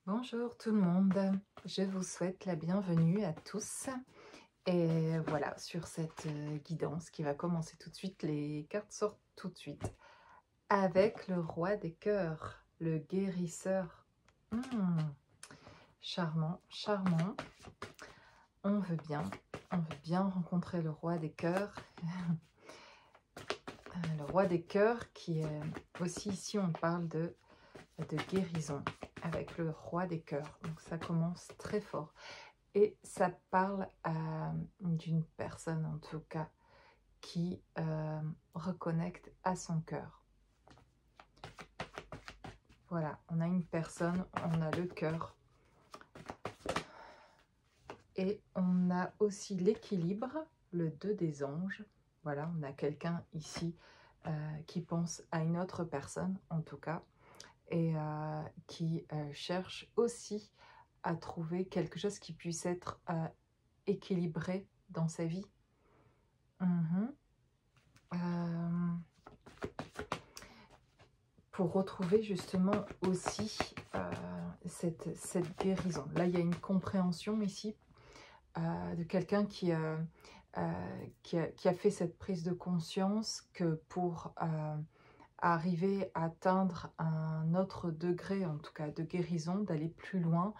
Bonjour tout le monde, je vous souhaite la bienvenue à tous et voilà sur cette guidance qui va commencer tout de suite. Les cartes sortent tout de suite avec le roi des cœurs, le guérisseur. Charmant, charmant, on veut bien rencontrer le roi des cœurs. Le roi des cœurs qui est aussi ici, on parle de guérison avec le roi des cœurs, donc ça commence très fort. Et ça parle d'une personne, en tout cas, qui reconnecte à son cœur. Voilà, on a une personne, on a le cœur. Et on a aussi l'équilibre, le 2 des anges. Voilà, on a quelqu'un ici qui pense à une autre personne, en tout cas, et qui cherche aussi à trouver quelque chose qui puisse être équilibré dans sa vie. Pour retrouver justement aussi cette guérison. Là, il y a une compréhension ici de quelqu'un qui a fait cette prise de conscience que pour arriver à atteindre un autre degré, en tout cas de guérison, d'aller plus loin,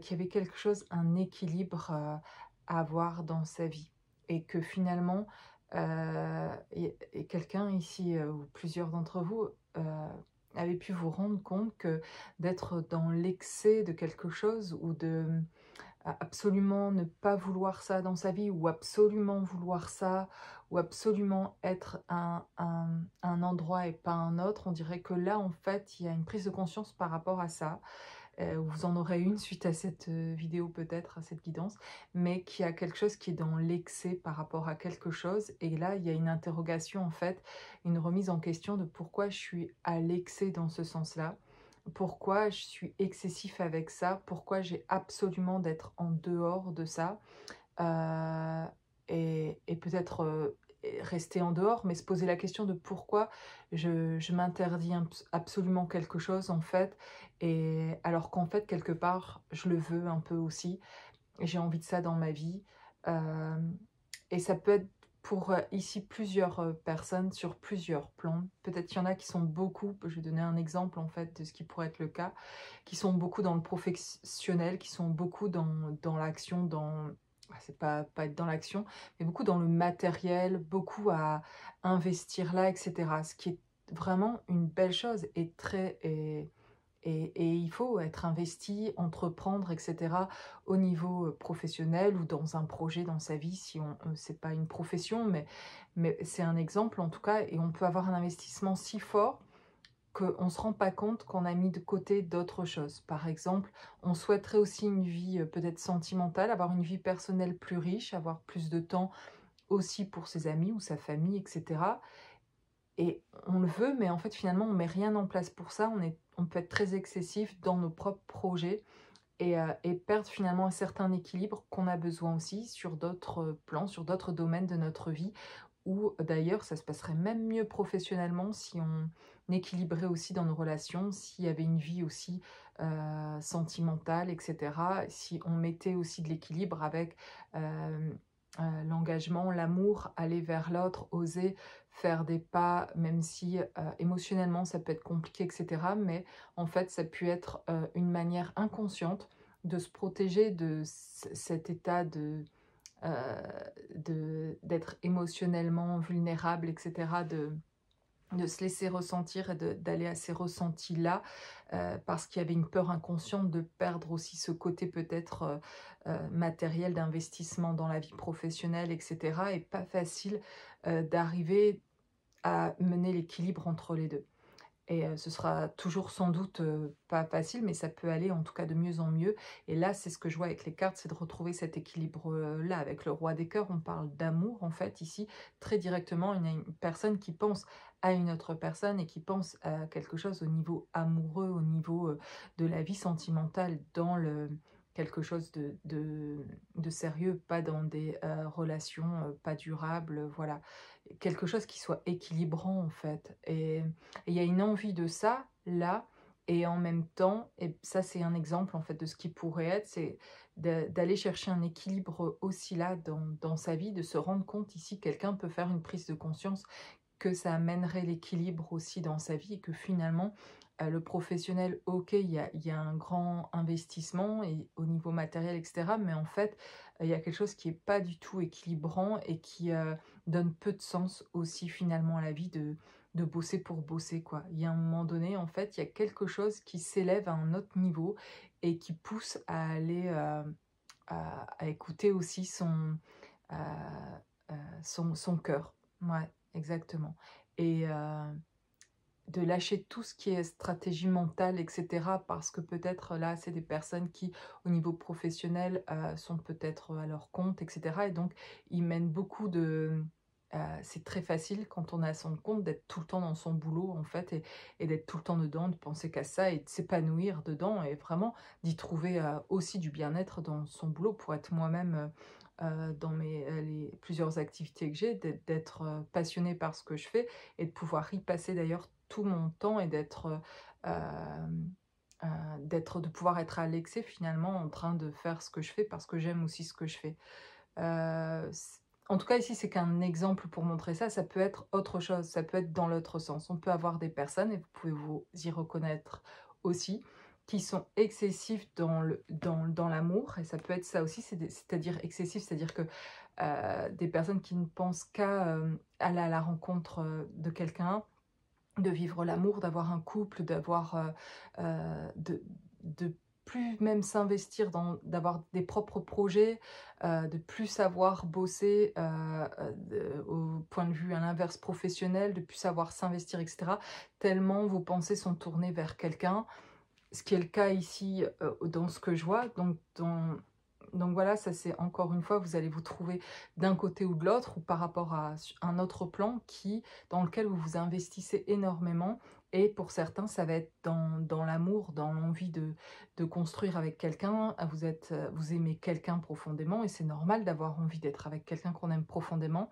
qu'il y avait quelque chose, un équilibre à avoir dans sa vie. Et que finalement, et quelqu'un ici, ou plusieurs d'entre vous, avez pu vous rendre compte que d'être dans l'excès de quelque chose ou de absolument ne pas vouloir ça dans sa vie ou absolument vouloir ça ou absolument être un endroit et pas un autre, on dirait que là en fait il y a une prise de conscience par rapport à ça. Vous en aurez une suite à cette vidéo peut-être, à cette guidance, mais qui a quelque chose qui est dans l'excès par rapport à quelque chose. Et là, il y a une interrogation en fait, une remise en question de pourquoi je suis à l'excès dans ce sens-là, pourquoi je suis excessif avec ça, pourquoi j'ai absolument d'être en dehors de ça. Et peut-être rester en dehors, mais se poser la question de pourquoi je m'interdis absolument quelque chose en fait, et alors qu'en fait quelque part je le veux un peu aussi, j'ai envie de ça dans ma vie. Euh, et ça peut être pour ici plusieurs personnes sur plusieurs plans. Peut-être qu'il y en a qui sont beaucoup, je vais donner un exemple en fait de ce qui pourrait être le cas, qui sont beaucoup dans le professionnel, qui sont beaucoup dans l'action, c'est pas être dans l'action, mais beaucoup dans le matériel, beaucoup à investir là, etc. Ce qui est vraiment une belle chose et très... Et il faut être investi, entreprendre, etc. au niveau professionnel ou dans un projet dans sa vie, si c'est pas une profession, mais c'est un exemple en tout cas, et on peut avoir un investissement si fort qu'on ne se rend pas compte qu'on a mis de côté d'autres choses. Par exemple, on souhaiterait aussi une vie peut-être sentimentale, avoir une vie personnelle plus riche, avoir plus de temps aussi pour ses amis ou sa famille, etc. Et on le veut, mais en fait, finalement, on met rien en place pour ça. On peut être très excessif dans nos propres projets et perdre finalement un certain équilibre qu'on a besoin aussi sur d'autres plans, sur d'autres domaines de notre vie, où d'ailleurs, ça se passerait même mieux professionnellement si on équilibrait aussi dans nos relations, s'il y avait une vie aussi sentimentale, etc. Si on mettait aussi de l'équilibre avec l'engagement, l'amour, aller vers l'autre, oser faire des pas, même si émotionnellement ça peut être compliqué, etc. Mais en fait, ça peut être une manière inconsciente de se protéger de cet état d'être émotionnellement vulnérable, etc., de se laisser ressentir et d'aller à ces ressentis-là, parce qu'il y avait une peur inconsciente de perdre aussi ce côté peut-être matériel d'investissement dans la vie professionnelle, etc. Et pas facile d'arriver à mener l'équilibre entre les deux. Et ce sera toujours sans doute pas facile, mais ça peut aller en tout cas de mieux en mieux. Et là, c'est ce que je vois avec les cartes, c'est de retrouver cet équilibre-là. Avec le roi des cœurs, on parle d'amour, en fait, ici, très directement. Il y a une personne qui pense à une autre personne et qui pense à quelque chose au niveau amoureux, au niveau de la vie sentimentale, dans quelque chose de sérieux, pas dans des relations pas durables, voilà. Quelque chose qui soit équilibrant, en fait. Et il y a une envie de ça, là, Et en même temps, et ça c'est un exemple en fait de ce qui pourrait être, c'est d'aller chercher un équilibre aussi là dans sa vie, de se rendre compte ici, quelqu'un peut faire une prise de conscience que ça amènerait l'équilibre aussi dans sa vie et que finalement, le professionnel, OK, il y a un grand investissement et au niveau matériel et cetera, mais en fait, il y a quelque chose qui est pas du tout équilibrant et qui, donne peu de sens aussi finalement à la vie de bosser pour bosser, quoi. Il y a un moment donné, en fait, il y a quelque chose qui s'élève à un autre niveau et qui pousse à aller, à écouter aussi heu son cœur. Ouais, exactement. Et de lâcher tout ce qui est stratégie mentale et cetera, parce que peut-être là, c'est des personnes qui, au niveau professionnel, sont peut-être à leur compte et cetera, et donc ils mènent beaucoup de c'est très facile quand on est à son compte d'être tout le temps dans son boulot, en fait, et d'être tout le temps dedans, de penser qu'à ça et de s'épanouir dedans et vraiment d'y trouver, aussi du bien-être dans son boulot pour être moi-même, dans les plusieurs activités que j'ai, d'être, passionnée par ce que je fais et de pouvoir y passer d'ailleurs tout mon temps et de pouvoir être à l'excès finalement en train de faire ce que je fais parce que j'aime aussi ce que je fais. C En tout cas ici, c'est qu'un exemple pour montrer ça, ça peut être autre chose, ça peut être dans l'autre sens. On peut avoir des personnes, et vous pouvez vous y reconnaître aussi, qui sont excessifs dans l'amour, et ça peut être ça aussi, c'est-à-dire excessif, c'est-à-dire que, des personnes qui ne pensent qu'à, aller à la rencontre, de quelqu'un, de vivre l'amour, d'avoir un couple, de plus même s'investir d'avoir des propres projets, de plus savoir bosser, au point de vue à l'inverse professionnel, de plus savoir s'investir et cetera, tellement vos pensées sont tournées vers quelqu'un. Ce qui est le cas ici, dans ce que je vois, donc voilà, ça c'est encore une fois, vous allez vous trouver d'un côté ou de l'autre, ou par rapport à un autre plan dans lequel vous vous investissez énormément, et pour certains, ça va être dans l'amour, dans l'envie de construire avec quelqu'un. Vous aimez quelqu'un profondément et c'est normal d'avoir envie d'être avec quelqu'un qu'on aime profondément.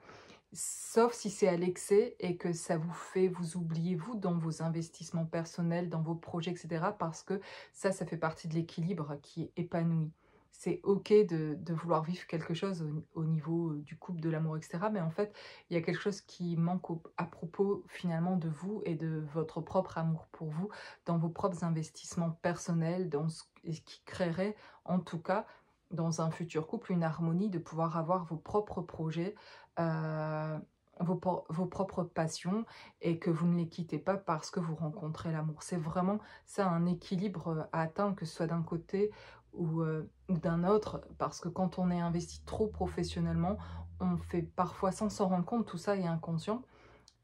Sauf si c'est à l'excès et que ça vous fait vous oublier vous dans vos investissements personnels, dans vos projets et cetera, parce que ça fait partie de l'équilibre qui est épanoui. C'est OK de vouloir vivre quelque chose au niveau, du couple, de l'amour et cetera, mais en fait, il y a quelque chose qui manque à propos finalement de vous et de votre propre amour pour vous, dans vos propres investissements personnels, dans ce qui créerait, en tout cas, dans un futur couple, une harmonie, de pouvoir avoir vos propres projets, vos propres passions, et que vous ne les quittez pas parce que vous rencontrez l'amour. C'est vraiment ça, un équilibre, à atteindre, que ce soit d'un côté ou d'un autre, parce que quand on est investi trop professionnellement, on fait parfois, sans s'en rendre compte, tout ça est inconscient,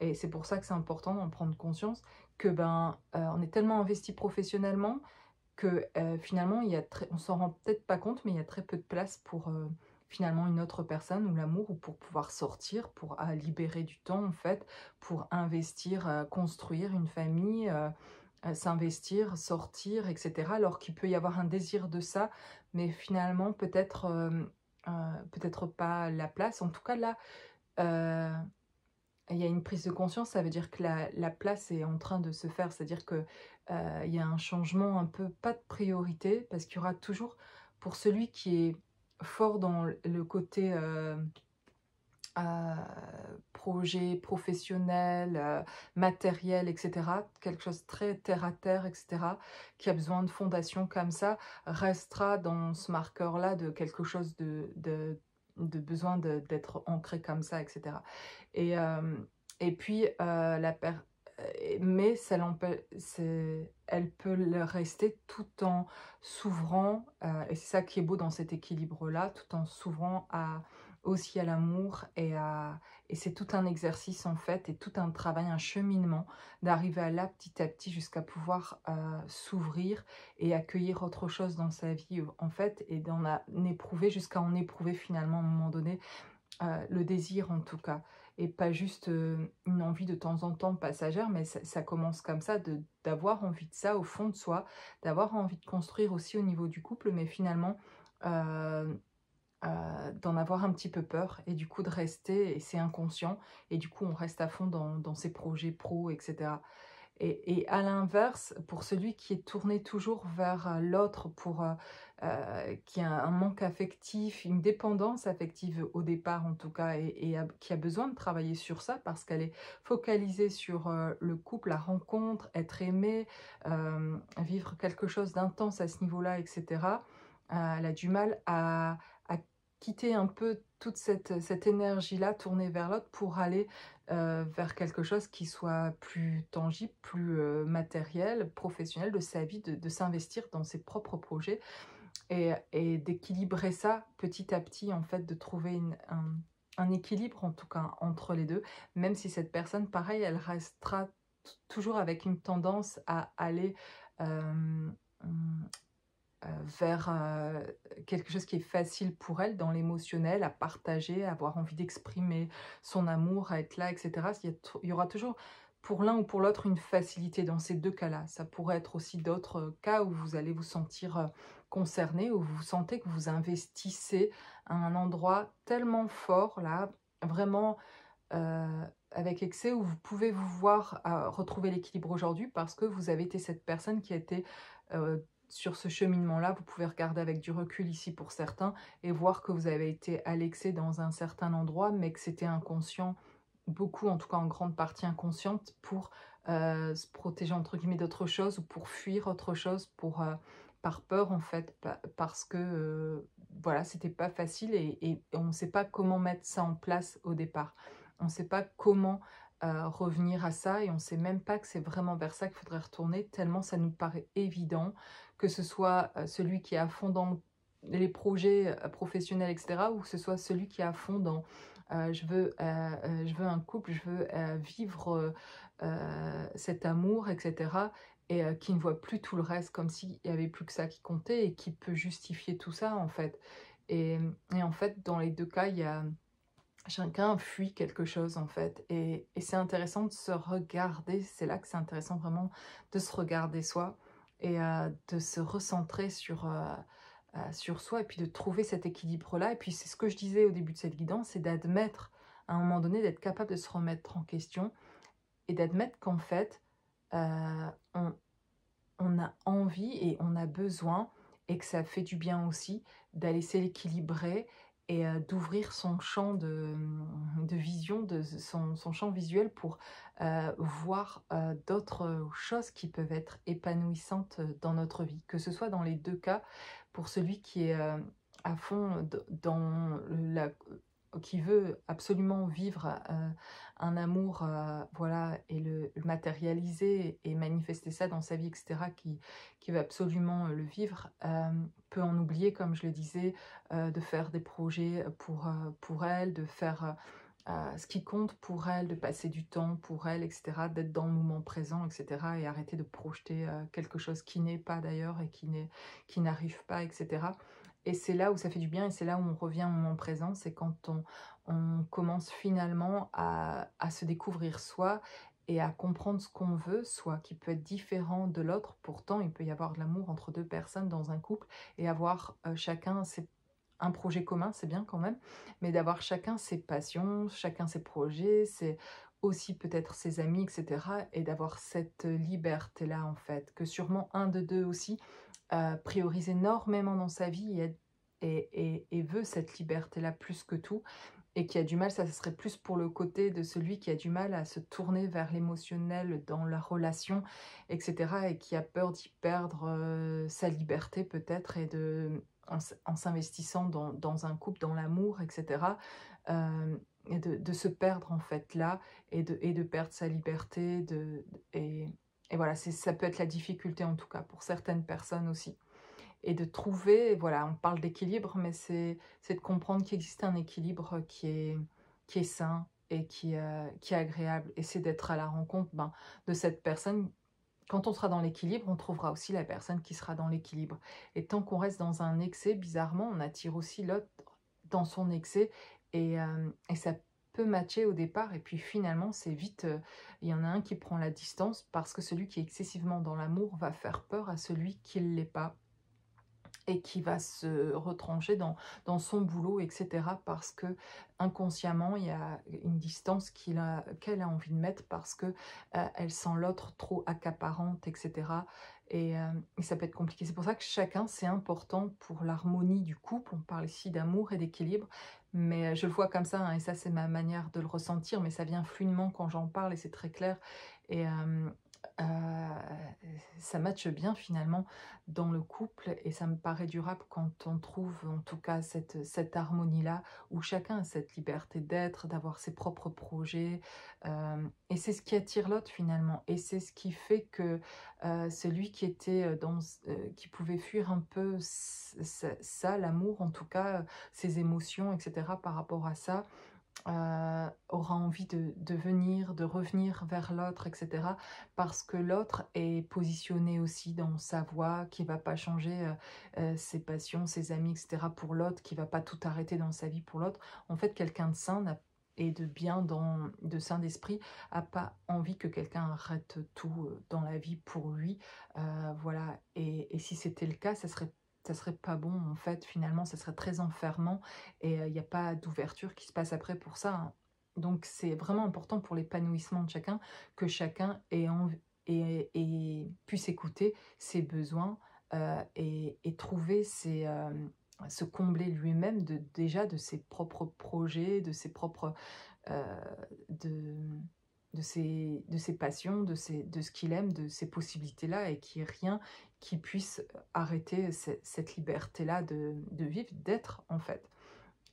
et c'est pour ça que c'est important d'en prendre conscience, que on est tellement investi professionnellement que, finalement, on s'en rend peut-être pas compte, mais il y a très peu de place pour, finalement, une autre personne ou l'amour, ou pour pouvoir sortir, pour, libérer du temps, en fait, pour investir, construire une famille, s'investir, sortir et cetera. Alors qu'il peut y avoir un désir de ça, mais finalement peut-être pas la place. En tout cas là, heu il y a une prise de conscience, ça veut dire que la place est en train de se faire. C'est-à-dire que, il y a un changement un peu, pas de priorité, parce qu'il y aura toujours, pour celui qui est fort dans le côté, projet professionnel, matériel et cetera, quelque chose de très terre à terre et cetera, qui a besoin de fondation comme ça, restera dans ce marqueur-là de quelque chose de besoin d'être ancré comme ça et cetera. Et et puis, mais ça elle peut le rester tout en s'ouvrant, et c'est ça qui est beau dans cet équilibre-là, tout en s'ouvrant aussi à l'amour, et c'est tout un exercice en fait, et tout un travail, un cheminement, d'arriver à là petit à petit jusqu'à pouvoir, s'ouvrir et accueillir autre chose dans sa vie, en fait, et éprouver jusqu'à en éprouver finalement à un moment donné, le désir en tout cas, et pas juste, une envie de temps en temps passagère, mais ça commence comme ça, d'avoir envie de ça au fond de soi, d'avoir envie de construire aussi au niveau du couple, mais finalement, heu d'en avoir un petit peu peur, et du coup de rester, et c'est inconscient, et du coup on reste à fond dans ses projets pro et cetera. Et à l'inverse, pour celui qui est tourné toujours vers l'autre, qui a un manque affectif, une dépendance affective au départ en tout cas, qui a besoin de travailler sur ça parce qu'elle est focalisée sur le couple, la rencontre, être aimée, vivre quelque chose d'intense à ce niveau-là, etc. Elle a du mal à quitter un peu toute cette énergie-là, tournée vers l'autre pour aller vers quelque chose qui soit plus tangible, plus matériel, professionnel de sa vie, de s'investir dans ses propres projets et d'équilibrer ça petit à petit, en fait, de trouver un équilibre, en tout cas, entre les deux, même si cette personne, pareil, elle restera toujours avec une tendance à aller euh, vers quelque chose qui est facile pour elle dans l'émotionnel, à partager, à avoir envie d'exprimer son amour, à être là, etc. Il y aura toujours pour l'un ou pour l'autre une facilité dans ces deux cas-là. Ça pourrait être aussi d'autres cas où vous allez vous sentir concerné, où vous sentez que vous investissez à un endroit tellement fort, là, vraiment avec excès, où vous pouvez vous voir retrouver l'équilibre aujourd'hui parce que vous avez été cette personne qui a été sur ce cheminement-là. Vous pouvez regarder avec du recul ici pour certains et voir que vous avez été à l'excès dans un certain endroit, mais que c'était inconscient, beaucoup, en tout cas en grande partie inconsciente, pour se protéger entre guillemets d'autre chose ou pour fuir autre chose, par peur en fait, parce que voilà, c'était pas facile et on ne sait pas comment mettre ça en place au départ. On ne sait pas comment revenir à ça et on ne sait même pas que c'est vraiment vers ça qu'il faudrait retourner, tellement ça nous paraît évident, que ce soit celui qui est à fond dans les projets professionnels, etc., ou que ce soit celui qui est à fond dans je veux un couple, je veux vivre cet amour, etc., et qui ne voit plus tout le reste, comme s'il n'y avait plus que ça qui comptait et qui peut justifier tout ça, en fait. Et, et en fait, dans les deux cas, il y a chacun fuit quelque chose en fait et c'est intéressant de se regarder, c'est là que c'est intéressant vraiment de se regarder soi et de se recentrer sur soi et puis de trouver cet équilibre là et puis c'est ce que je disais au début de cette guidance, c'est d'admettre à un moment donné, d'être capable de se remettre en question et d'admettre qu'en fait euh, on, on a envie et on a besoin, et que ça fait du bien aussi, d'aller s'équilibrer et d'ouvrir son champ de vision, son champ visuel pour voir d'autres choses qui peuvent être épanouissantes dans notre vie. Que ce soit dans les deux cas, pour celui qui est à fond dans qui veut absolument vivre un amour, voilà, et le matérialiser et manifester ça dans sa vie, etc., qui veut absolument le vivre, peut en oublier, comme je le disais, de faire des projets pour elle, de faire ce qui compte pour elle, de passer du temps pour elle, etc., d'être dans le moment présent, etc., et arrêter de projeter quelque chose qui n'est pas d'ailleurs et qui n'arrive pas, etc. Et c'est là où ça fait du bien et c'est là où on revient au moment présent, c'est quand on commence finalement à se découvrir soi et à comprendre ce qu'on veut, soit qui peut être différent de l'autre. Pourtant, il peut y avoir de l'amour entre deux personnes dans un couple et avoir chacun un projet commun, c'est bien quand même, mais d'avoir chacun ses passions, chacun ses projets, c'est aussi peut-être ses amis, etc. Et d'avoir cette liberté-là, en fait, que sûrement un de deux aussi priorise énormément dans sa vie et veut cette liberté-là plus que tout, et qui a du mal, ça serait plus pour le côté de celui qui a du mal à se tourner vers l'émotionnel dans la relation, etc., et qui a peur d'y perdre sa liberté peut-être, en s'investissant dans un couple, dans l'amour, etc., et de se perdre en fait là, et de perdre sa liberté, et voilà, ça peut être la difficulté en tout cas pour certaines personnes aussi. Et de trouver, voilà, on parle d'équilibre, mais c'est de comprendre qu'il existe un équilibre qui est sain et qui est agréable. Et c'est d'être à la rencontre de cette personne. Quand on sera dans l'équilibre, on trouvera aussi la personne qui sera dans l'équilibre. Et tant qu'on reste dans un excès, bizarrement, on attire aussi l'autre dans son excès. Et ça peut matcher au départ. Et puis finalement, c'est vite, il y en a un qui prend la distance parce que celui qui est excessivement dans l'amour va faire peur à celui qui ne l'est pas. et qui va se retrancher dans son boulot, etc. Parce que inconsciemment, il y a une distance qu'elle a envie de mettre parce que elle sent l'autre trop accaparante, etc. Et ça peut être compliqué. C'est pour ça que chacun, c'est important pour l'harmonie du couple. On parle ici d'amour et d'équilibre, mais je le vois comme ça, hein, et ça, c'est ma manière de le ressentir, mais ça vient fluidement quand j'en parle et c'est très clair. Et ça matche bien finalement dans le couple et ça me paraît durable quand on trouve en tout cas cette harmonie-là où chacun a cette liberté d'être, d'avoir ses propres projets et c'est ce qui attire l'autre finalement et c'est ce qui fait que celui qui était qui pouvait fuir un peu ça, l'amour en tout cas, ses émotions, etc. par rapport à ça, aura envie de venir, de revenir vers l'autre, etc. Parce que l'autre est positionné aussi dans sa voie, qui va pas changer ses passions, ses amis, etc. pour l'autre, qui va pas tout arrêter dans sa vie pour l'autre. En fait, quelqu'un de sain et de bien, de sain d'esprit, a pas envie que quelqu'un arrête tout dans la vie pour lui. Voilà. Et si c'était le cas, ça serait pas bon en fait, finalement, ça serait très enfermant et il n'y a pas d'ouverture qui se passe après pour ça, hein. Donc c'est vraiment important pour l'épanouissement de chacun, que chacun et puisse écouter ses besoins et trouver se combler lui-même déjà de ses propres projets, de ses propres euh, de, de ses passions, de ce qu'il aime, de ces possibilités-là, et qu'il n'y ait rien qui puisse arrêter cette liberté-là de vivre, d'être en fait.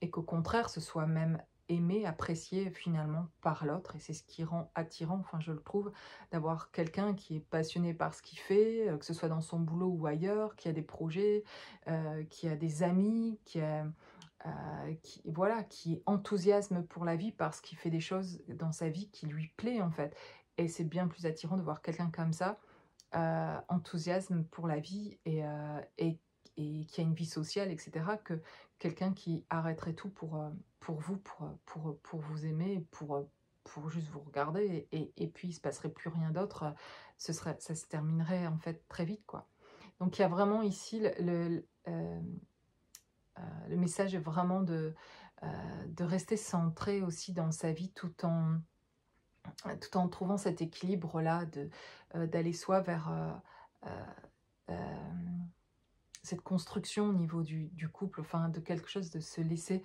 Et qu'au contraire, ce soit même aimé, apprécié finalement par l'autre. Et c'est ce qui rend attirant, enfin je le trouve, d'avoir quelqu'un qui est passionné par ce qu'il fait, que ce soit dans son boulot ou ailleurs, qui a des projets, qui a des amis, voilà, qui enthousiasme pour la vie parce qu'il fait des choses dans sa vie qui lui plaît en fait. Et c'est bien plus attirant de voir quelqu'un comme ça, enthousiasme pour la vie et qui a une vie sociale, etc., que quelqu'un qui arrêterait tout pour vous, pour vous aimer, pour juste vous regarder, et puis il ne se passerait plus rien d'autre, ça se terminerait en fait très vite, quoi. Donc il y a vraiment ici le message est vraiment de rester centré aussi dans sa vie tout en trouvant cet équilibre-là, d'aller soit vers euh, cette construction au niveau du couple, enfin de quelque chose, de se laisser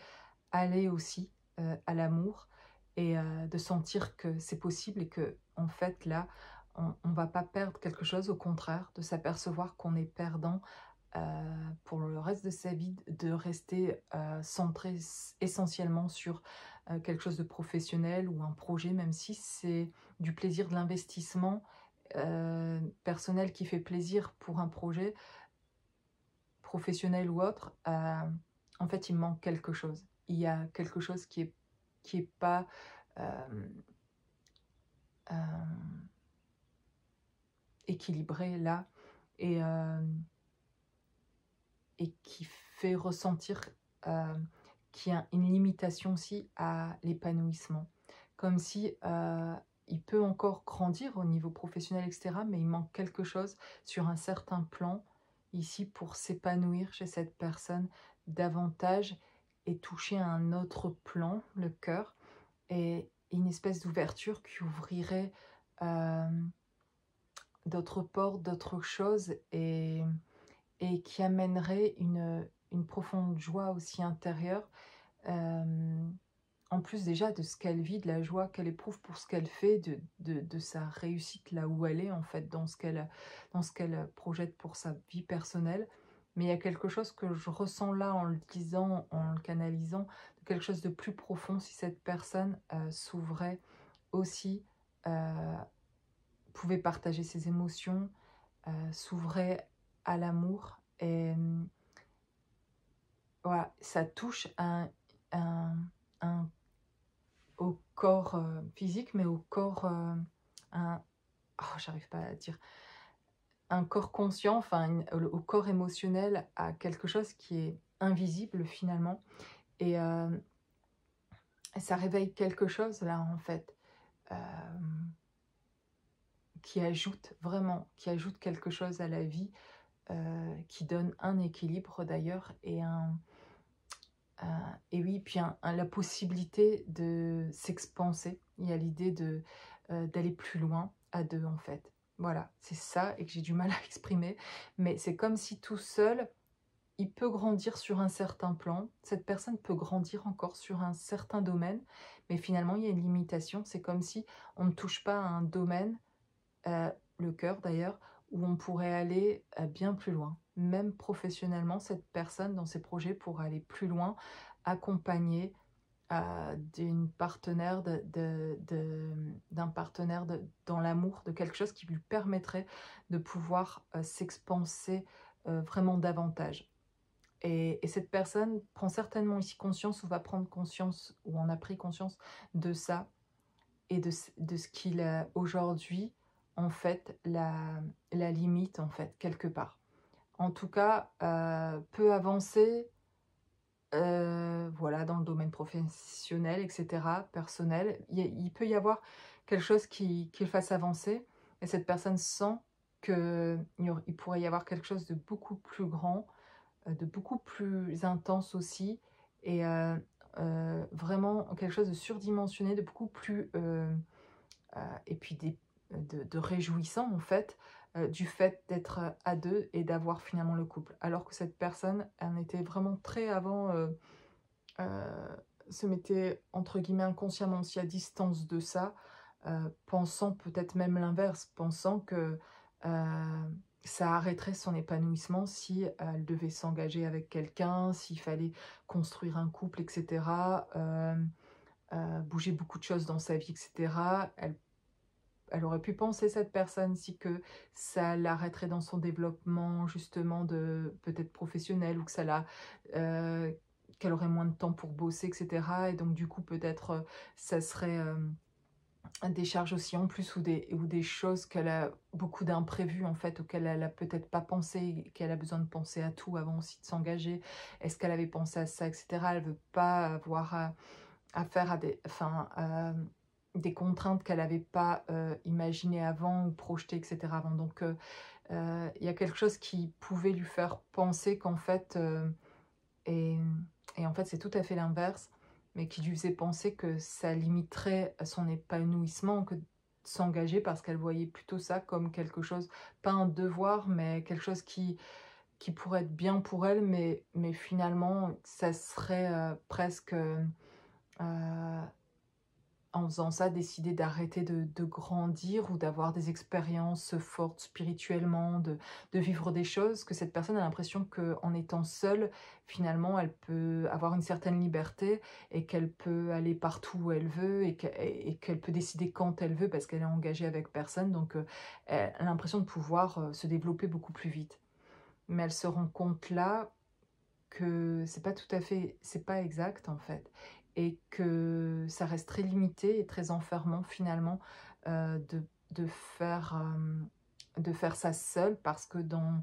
aller aussi à l'amour et de sentir que c'est possible et que en fait là, on va pas perdre quelque chose, au contraire, de s'apercevoir qu'on est perdant pour le reste de sa vie, de rester centré essentiellement sur quelque chose de professionnel ou un projet, même si c'est du plaisir, de l'investissement personnel qui fait plaisir pour un projet, professionnel ou autre, en fait, il manque quelque chose. Il y a quelque chose qui est pas euh, équilibré là et, euh, et qui fait ressentir qu'il y a une limitation aussi à l'épanouissement. Comme si il peut encore grandir au niveau professionnel, etc., mais il manque quelque chose sur un certain plan ici pour s'épanouir chez cette personne davantage et toucher à un autre plan, le cœur, et une espèce d'ouverture qui ouvrirait d'autres portes, d'autres choses et qui amènerait une profonde joie aussi intérieure, en plus déjà de ce qu'elle vit, de la joie qu'elle éprouve pour ce qu'elle fait, de sa réussite là où elle est en fait, dans ce qu'elle projette pour sa vie personnelle. Mais il y a quelque chose que je ressens là en le disant, en le canalisant, quelque chose de plus profond si cette personne s'ouvrait aussi, euh, pouvait partager ses émotions, s'ouvrait à l'amour. Et voilà, ça touche un, un au corps physique, mais au corps, j'arrive pas à dire, un corps conscient, enfin au corps émotionnel, à quelque chose qui est invisible finalement. Et ça réveille quelque chose là en fait, euh, qui ajoute vraiment, qui ajoute quelque chose à la vie, qui donne un équilibre d'ailleurs et oui, puis la possibilité de s'expanser. Il y a l'idée d'aller plus loin à deux, en fait. Voilà, c'est ça et que j'ai du mal à exprimer. Mais c'est comme si tout seul, il peut grandir sur un certain plan. Cette personne peut grandir encore sur un certain domaine. Mais finalement, il y a une limitation. C'est comme si on ne touche pas à un domaine, le cœur d'ailleurs, où on pourrait aller bien plus loin. Même professionnellement, cette personne dans ses projets pourrait aller plus loin, accompagnée d'une partenaire d'un partenaire dans l'amour, de quelque chose qui lui permettrait de pouvoir s'expanser vraiment davantage. Et cette personne prend certainement ici conscience ou va prendre conscience ou en a pris conscience de ça et de ce qu'il a aujourd'hui, en fait, la limite, en fait, quelque part. En tout cas, peut avancer, voilà, dans le domaine professionnel, et cetera, personnel. Il peut y avoir quelque chose qui le fasse avancer et cette personne sent qu'il pourrait y avoir quelque chose de beaucoup plus grand, de beaucoup plus intense aussi et vraiment quelque chose de surdimensionné, de beaucoup plus, et puis de réjouissant en fait, du fait d'être à deux et d'avoir finalement le couple. Alors que cette personne en était vraiment très avant, se mettait entre guillemets inconsciemment aussi à distance de ça, pensant peut-être même l'inverse, pensant que ça arrêterait son épanouissement si elle devait s'engager avec quelqu'un, s'il fallait construire un couple, etc. Bouger beaucoup de choses dans sa vie, etc. Elle aurait pu penser cette personne si que ça l'arrêterait dans son développement justement de peut-être professionnel ou que qu'elle aurait moins de temps pour bosser, etc. Et donc du coup peut-être ça serait des charges aussi en plus ou des choses qu'elle a beaucoup d'imprévus en fait auxquelles elle a peut-être pas pensé, qu'elle a besoin de penser à tout avant aussi de s'engager. Est-ce qu'elle avait pensé à ça, etc. Elle veut pas avoir à faire des contraintes qu'elle n'avait pas imaginées avant ou projetées, etc. avant. Donc, il y a quelque chose qui pouvait lui faire penser qu'en fait, et, et en fait c'est tout à fait l'inverse, mais qui lui faisait penser que ça limiterait son épanouissement que de s'engager parce qu'elle voyait plutôt ça comme quelque chose, pas un devoir, mais quelque chose qui pourrait être bien pour elle, mais finalement ça serait presque... en faisant ça, décider d'arrêter de grandir ou d'avoir des expériences fortes spirituellement, de vivre des choses, que cette personne a l'impression qu'en étant seule, finalement, elle peut avoir une certaine liberté et qu'elle peut aller partout où elle veut et qu'elle peut décider quand elle veut parce qu'elle est engagée avec personne. Donc, elle a l'impression de pouvoir se développer beaucoup plus vite. Mais elle se rend compte là que c'est pas tout à fait, c'est pas exact en fait, et que ça reste très limité et très enfermant finalement de faire de faire ça seul parce que dans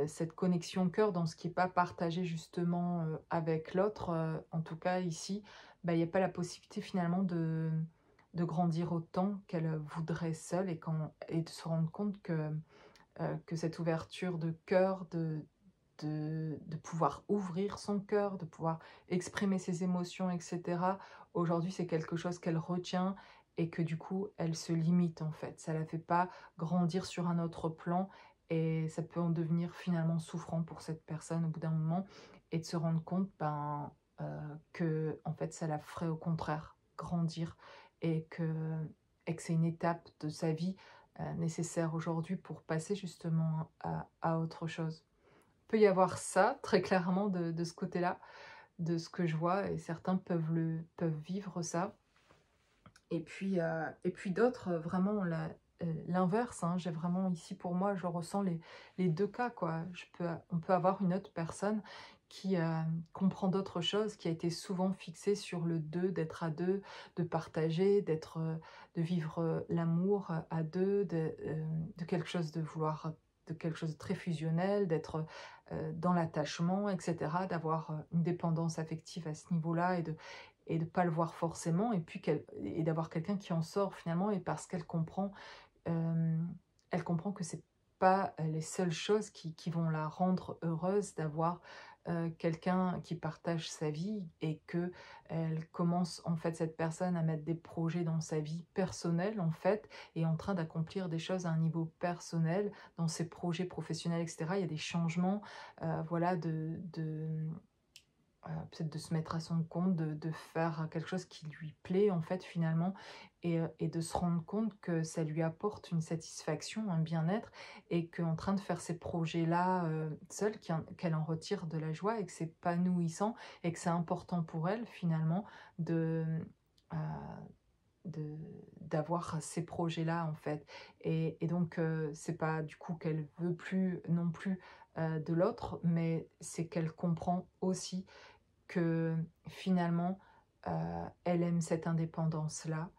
cette connexion au cœur, dans ce qui n'est pas partagé justement avec l'autre, en tout cas ici, bah, il n'y a pas la possibilité finalement de grandir autant qu'elle voudrait seule et de se rendre compte que cette ouverture de cœur, de pouvoir ouvrir son cœur, de pouvoir exprimer ses émotions, etc. Aujourd'hui, c'est quelque chose qu'elle retient et que du coup, elle se limite en fait. Ça ne la fait pas grandir sur un autre plan et ça peut en devenir finalement souffrant pour cette personne au bout d'un moment et de se rendre compte que en fait, ça la ferait au contraire grandir et que c'est une étape de sa vie nécessaire aujourd'hui pour passer justement à autre chose. Peut y avoir ça, très clairement, de ce côté-là, de ce que je vois, et certains peuvent vivre ça. Et puis d'autres, vraiment, l'inverse, hein. J'ai vraiment, ici, pour moi, je ressens les deux cas, quoi. On peut avoir une autre personne qui comprend d'autres choses, qui a été souvent fixée sur le deux, d'être à deux, de partager, de vivre l'amour à deux, de quelque chose de vouloir, de quelque chose de très fusionnel, d'être dans l'attachement, etc., d'avoir une dépendance affective à ce niveau-là et de pas le voir forcément, et puis d'avoir quelqu'un qui en sort finalement, et parce qu'elle comprend, elle comprend que pas les seules choses qui vont la rendre heureuse d'avoir quelqu'un qui partage sa vie et que elle commence en fait cette personne à mettre des projets dans sa vie personnelle en fait et en train d'accomplir des choses à un niveau personnel dans ses projets professionnels etc. Il y a des changements voilà peut-être de se mettre à son compte, de faire quelque chose qui lui plaît en fait finalement et de se rendre compte que ça lui apporte une satisfaction, un bien-être et qu'en train de faire ces projets-là seule, qu'elle en retire de la joie et que c'est épanouissant et que c'est important pour elle finalement de... euh, d'avoir ces projets-là en fait et donc c'est pas du coup qu'elle veut plus non plus de l'autre mais c'est qu'elle comprend aussi que finalement, elle aime cette indépendance-là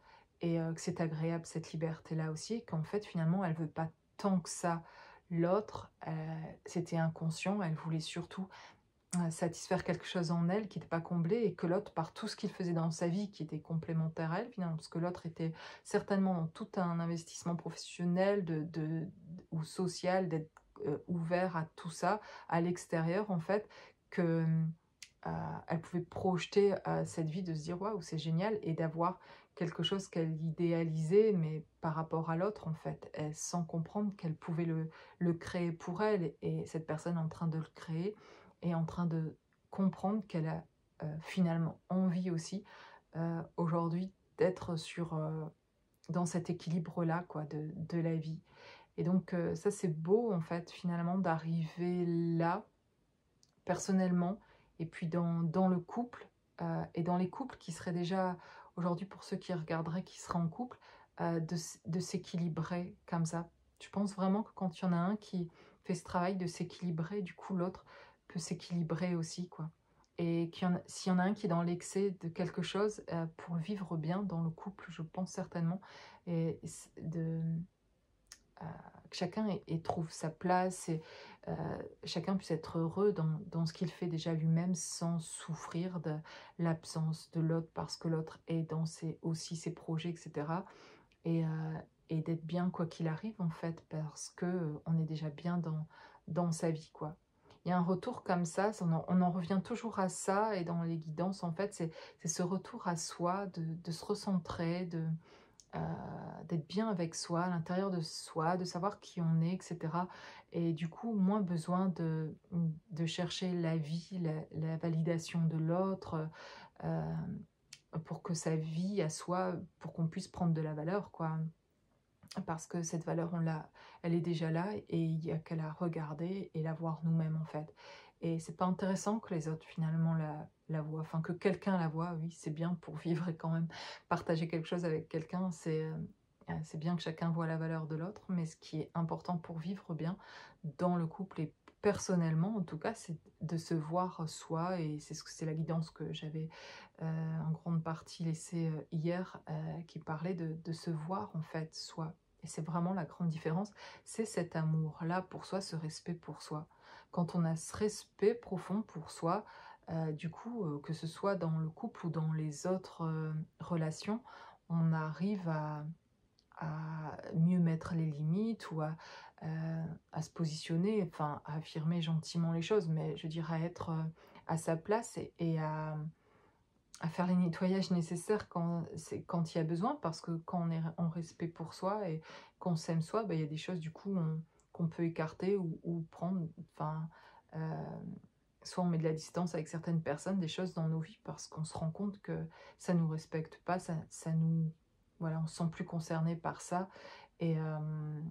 et que c'est agréable cette liberté-là aussi et qu'en fait, finalement, elle veut pas tant que ça l'autre. C'était inconscient, elle voulait surtout, satisfaire quelque chose en elle qui n'était pas comblé et que l'autre, par tout ce qu'il faisait dans sa vie qui était complémentaire à elle finalement, parce que l'autre était certainement dans tout un investissement professionnel ou social, d'être, ouvert à tout ça, à l'extérieur en fait, que elle pouvait projeter cette vie, de se dire waouh, c'est génial, et d'avoir quelque chose qu'elle idéalisait, mais par rapport à l'autre, en fait, elle, sans comprendre qu'elle pouvait le créer pour elle, et cette personne est en train de le créer, et en train de comprendre qu'elle a finalement envie aussi, aujourd'hui, d'être dans cet équilibre-là, quoi, de la vie. Et donc, ça, c'est beau, en fait, finalement, d'arriver là, personnellement, et puis dans le couple, et dans les couples qui seraient déjà, aujourd'hui pour ceux qui regarderaient, qui seraient en couple, de s'équilibrer comme ça. Je pense vraiment que quand il y en a un qui fait ce travail de s'équilibrer, du coup l'autre peut s'équilibrer aussi, quoi. Et s'il y en a un qui est dans l'excès de quelque chose, pour vivre bien dans le couple, je pense certainement, et que chacun trouve sa place et chacun puisse être heureux dans ce qu'il fait déjà lui-même sans souffrir de l'absence de l'autre parce que l'autre est dans aussi ses projets, etc. Et, et d'être bien quoi qu'il arrive en fait parce que on est déjà bien dans sa vie, quoi. Il y a un retour comme ça, on en revient toujours à ça et dans les guidances en fait, c'est ce retour à soi, de se recentrer, d'être bien avec soi, à l'intérieur de soi, de savoir qui on est, etc. Et du coup, moins besoin de chercher la vie, la validation de l'autre, euh, pour que sa vie à soi, pour qu'on puisse prendre de la valeur, quoi. Parce que cette valeur, elle est déjà là et il n'y a qu'à la regarder et la voir nous-mêmes, en fait. Et c'est pas intéressant que les autres, finalement, la voient. Enfin, que quelqu'un la voit, oui, c'est bien pour vivre et quand même partager quelque chose avec quelqu'un. C'est bien que chacun voit la valeur de l'autre, mais ce qui est important pour vivre bien dans le couple et personnellement, en tout cas, c'est de se voir soi. Et c'est la guidance que j'avais en grande partie laissée hier, qui parlait de se voir, en fait, soi. Et c'est vraiment la grande différence, c'est cet amour-là pour soi, ce respect pour soi. Quand on a ce respect profond pour soi, du coup, que ce soit dans le couple ou dans les autres relations, on arrive à mieux mettre les limites ou à se positionner, enfin à affirmer gentiment les choses, mais je dirais à être à sa place et à faire les nettoyages nécessaires quand il y a besoin, parce que quand on est en respect pour soi et qu'on s'aime soi, bah, il y a des choses du coup qu'on peut écarter ou prendre, enfin, euh, soit on met de la distance avec certaines personnes, des choses dans nos vies, parce qu'on se rend compte que ça nous respecte pas, ça nous, voilà, on se sent plus concerné par ça, et, euh,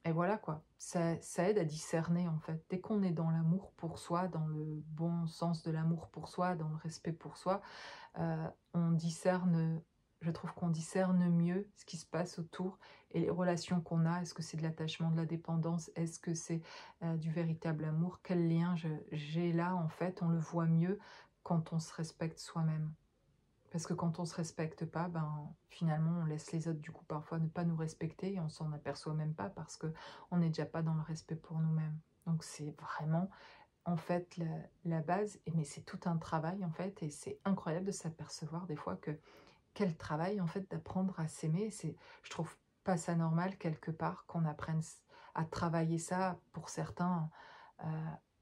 et voilà quoi, ça aide à discerner en fait, dès qu'on est dans l'amour pour soi, dans le bon sens de l'amour pour soi, dans le respect pour soi, on discerne, je trouve qu'on discerne mieux ce qui se passe autour et les relations qu'on a. Est-ce que c'est de l'attachement, de la dépendance? Est-ce que c'est du véritable amour? Quel lien j'ai là, en fait? On le voit mieux quand on se respecte soi-même. Parce que quand on se respecte pas, ben, finalement, on laisse les autres, du coup, parfois ne pas nous respecter et on s'en aperçoit même pas parce que on n'est déjà pas dans le respect pour nous-mêmes. Donc, c'est vraiment en fait la base, mais c'est tout un travail en fait, et c'est incroyable de s'apercevoir des fois que quel travail en fait d'apprendre à s'aimer. Je trouve pas ça normal quelque part qu'on apprenne à travailler ça pour certains,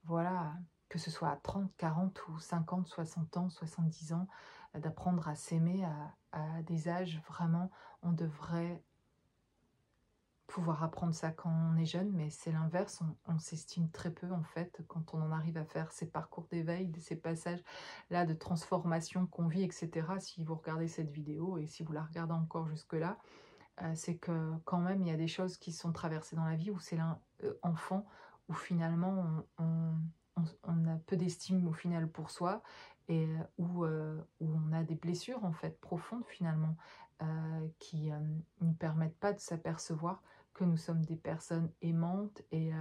voilà, que ce soit à 30, 40 ou 50, 60 ans, 70 ans, d'apprendre à s'aimer à des âges vraiment, on devrait pouvoir apprendre ça quand on est jeune, mais c'est l'inverse, on s'estime très peu en fait quand on en arrive à faire ces parcours d'éveil, ces passages-là de transformation qu'on vit, etc. Si vous regardez cette vidéo et si vous la regardez encore jusque-là, c'est que quand même il y a des choses qui sont traversées dans la vie où c'est l'enfant, où finalement on a peu d'estime au final pour soi et où on a des blessures en fait profondes finalement qui ne nous permettent pas de s'apercevoir que nous sommes des personnes aimantes et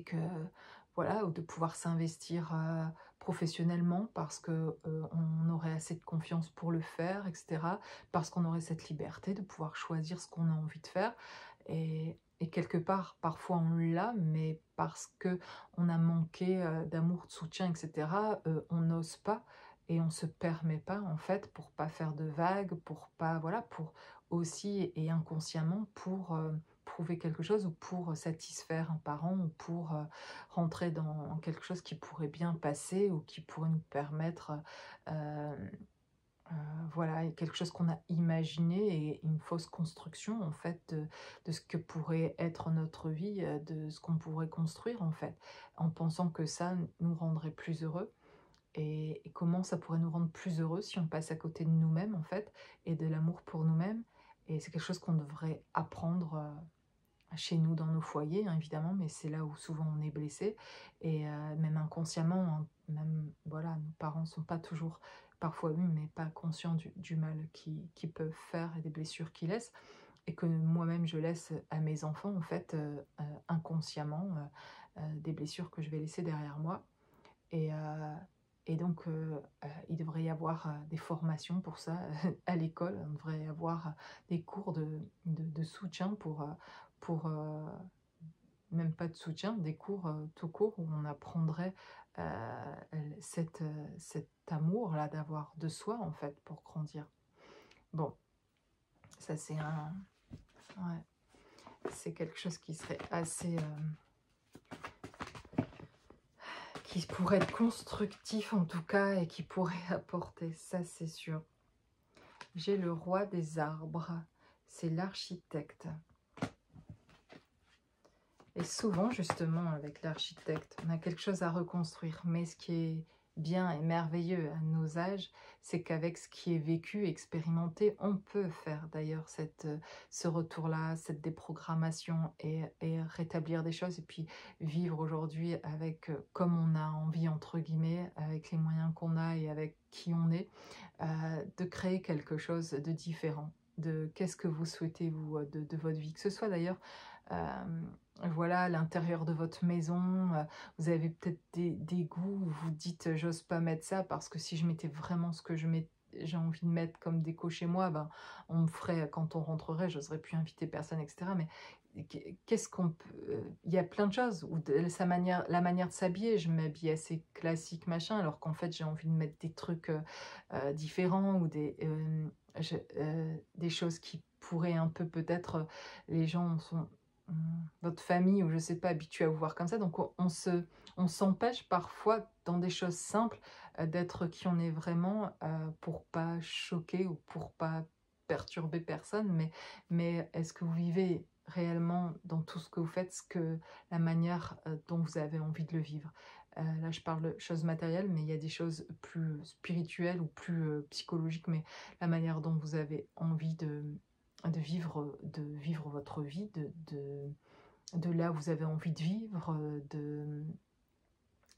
que voilà, ou de pouvoir s'investir professionnellement parce que on aurait assez de confiance pour le faire, etc. Parce qu'on aurait cette liberté de pouvoir choisir ce qu'on a envie de faire. Et quelque part, parfois on l'a, mais parce que on a manqué d'amour, de soutien, etc., on n'ose pas et on se permet pas, en fait, pour pas faire de vagues, pour pas, voilà, pour aussi et inconsciemment, pour prouver quelque chose ou pour satisfaire un parent ou pour rentrer dans quelque chose qui pourrait bien passer ou qui pourrait nous permettre, euh, euh, voilà, quelque chose qu'on a imaginé et une fausse construction en fait de ce que pourrait être notre vie, de ce qu'on pourrait construire en fait, en pensant que ça nous rendrait plus heureux. Et comment ça pourrait nous rendre plus heureux si on passe à côté de nous-mêmes en fait et de l'amour pour nous-mêmes. Et c'est quelque chose qu'on devrait apprendre chez nous, dans nos foyers, hein, évidemment, mais c'est là où souvent on est blessé. Et même inconsciemment, hein, même, voilà, nos parents ne sont pas toujours, parfois oui, mais pas conscients du mal qu'ils peuvent faire et des blessures qu'ils laissent. Et que moi-même, je laisse à mes enfants, en fait, inconsciemment, des blessures que je vais laisser derrière moi. Et, euh, et donc, il devrait y avoir des formations pour ça à l'école. On devrait avoir des cours de soutien pour même pas de soutien, des cours tout court où on apprendrait cet amour-là d'avoir de soi, en fait, pour grandir. Bon, ça c'est ouais, c'est quelque chose qui serait assez... qui pourrait être constructif en tout cas et qui pourrait apporter, ça c'est sûr. J'ai le roi des arbres, c'est l'architecte. Et souvent justement avec l'architecte, on a quelque chose à reconstruire. Mais ce qui est bien et merveilleux à nos âges, c'est qu'avec ce qui est vécu, expérimenté, on peut faire d'ailleurs ce retour-là, cette déprogrammation et rétablir des choses et puis vivre aujourd'hui avec comme on a envie, entre guillemets, avec les moyens qu'on a et avec qui on est, de créer quelque chose de différent. De qu'est-ce que vous souhaitez vous de votre vie, que ce soit d'ailleurs voilà, l'intérieur de votre maison, vous avez peut-être des goûts où vous dites j'ose pas mettre ça parce que si je mettais vraiment ce que j'ai envie de mettre comme déco chez moi, ben, on me ferait, quand on rentrerait, j'oserais plus inviter personne, etc. Mais qu'est-ce qu'on peut... Il y a plein de choses, ou la manière de s'habiller, je m'habille assez classique, machin, alors qu'en fait j'ai envie de mettre des trucs différents ou des choses qui pourraient un peu peut-être, les gens sont votre famille ou je sais pas habitués à vous voir comme ça, donc on s'empêche parfois dans des choses simples d'être qui on est vraiment pour pas choquer ou pour pas perturber personne, mais est-ce que vous vivez réellement dans tout ce que vous faites la manière dont vous avez envie de le vivre? Là je parle de choses matérielles, mais il y a des choses plus spirituelles ou plus psychologiques, mais la manière dont vous avez envie de vivre votre vie, de là où vous avez envie de vivre, de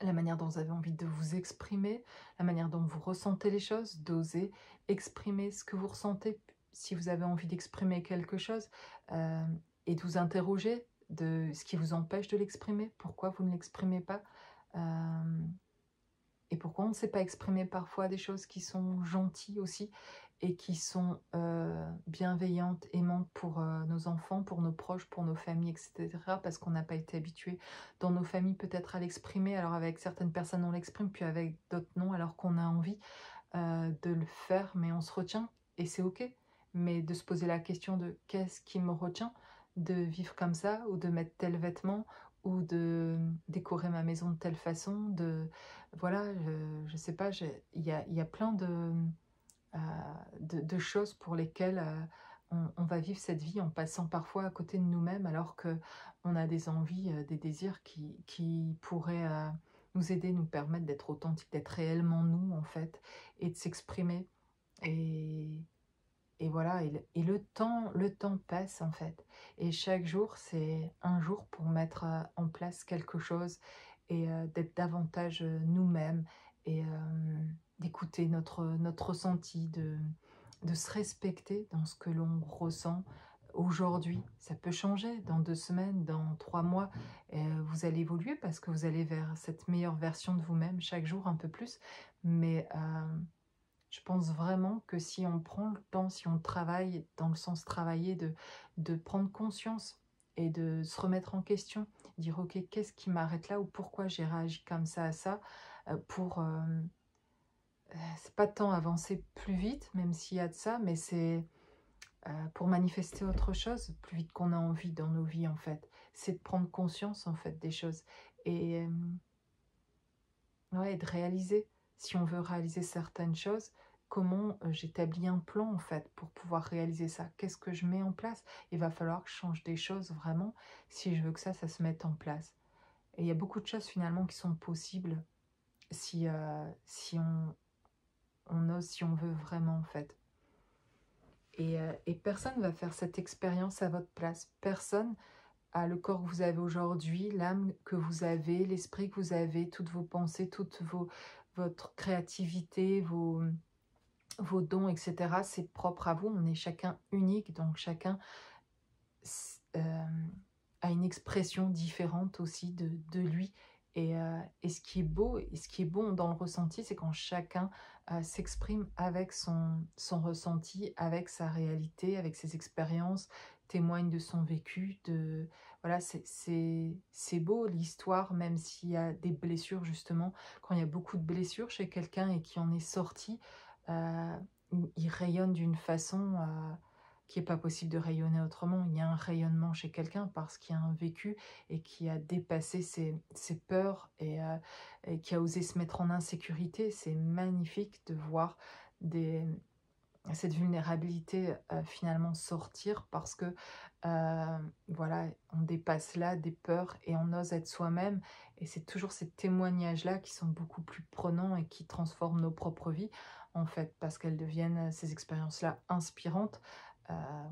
la manière dont vous avez envie de vous exprimer, la manière dont vous ressentez les choses, d'oser exprimer ce que vous ressentez, si vous avez envie d'exprimer quelque chose, et de vous interroger de ce qui vous empêche de l'exprimer, pourquoi vous ne l'exprimez pas, et pourquoi on ne sait pas exprimer parfois des choses qui sont gentilles aussi et qui sont bienveillantes, aimantes pour nos enfants, pour nos proches, pour nos familles, etc. Parce qu'on n'a pas été habitué dans nos familles peut-être à l'exprimer. Alors avec certaines personnes on l'exprime, puis avec d'autres non, alors qu'on a envie de le faire, mais on se retient et c'est ok. Mais de se poser la question de qu'est-ce qui me retient, de vivre comme ça, ou de mettre tel vêtement, ou de décorer ma maison de telle façon, voilà, je sais pas, il y a plein heu, de choses pour lesquelles, on va vivre cette vie en passant parfois à côté de nous-mêmes, alors que on a des envies, des désirs qui pourraient, nous aider, nous permettre d'être authentiques, d'être réellement nous, en fait, et de s'exprimer. Et voilà, et le temps passe, en fait, et chaque jour, c'est un jour pour mettre, en place quelque chose, et d'être davantage, nous-mêmes, et d'écouter notre ressenti, de se respecter dans ce que l'on ressent aujourd'hui. Ça peut changer dans 2 semaines, dans 3 mois, vous allez évoluer parce que vous allez vers cette meilleure version de vous-même chaque jour un peu plus, mais je pense vraiment que si on prend le temps, si on travaille dans le sens travailler, de prendre conscience et de se remettre en question, dire: «OK, qu'est-ce qui m'arrête là?» ou «Pourquoi j'ai réagi comme ça à ça?» pour, c'est pas tant avancer plus vite, même s'il y a de ça, mais c'est, pour manifester autre chose, plus vite qu'on a envie dans nos vies, en fait. C'est de prendre conscience, en fait, des choses, et ouais, de réaliser, si on veut réaliser certaines choses, comment, j'établis un plan, en fait, pour pouvoir réaliser ça. Qu'est-ce que je mets en place? Il va falloir que je change des choses vraiment si je veux que ça se mette en place, et il y a beaucoup de choses finalement qui sont possibles si on ose, si on veut vraiment, en fait, et personne va faire cette expérience à votre place. Personne a le corps que vous avez aujourd'hui, l'âme que vous avez, l'esprit que vous avez, toutes vos pensées, votre créativité, vos dons, etc. C'est propre à vous. On est chacun unique, donc chacun a une expression différente aussi de lui. Et ce qui est beau, et ce qui est bon dans le ressenti, c'est quand chacun s'exprime avec son ressenti, avec sa réalité, avec ses expériences, témoigne de son vécu. Voilà, c'est beau l'histoire, même s'il y a des blessures, justement. Quand il y a beaucoup de blessures chez quelqu'un et qui en est sorti, euh, il rayonne d'une façon qui n'est pas possible de rayonner autrement. Il y a un rayonnement chez quelqu'un parce qu'il y a un vécu et qui a dépassé ses peurs, et qui a osé se mettre en insécurité. C'est magnifique de voir des, cette vulnérabilité finalement sortir, parce que voilà, on dépasse là des peurs et on ose être soi-même, et c'est toujours ces témoignages-là qui sont beaucoup plus prenants et qui transforment nos propres vies, en fait, parce qu'elles deviennent, ces expériences-là, inspirantes,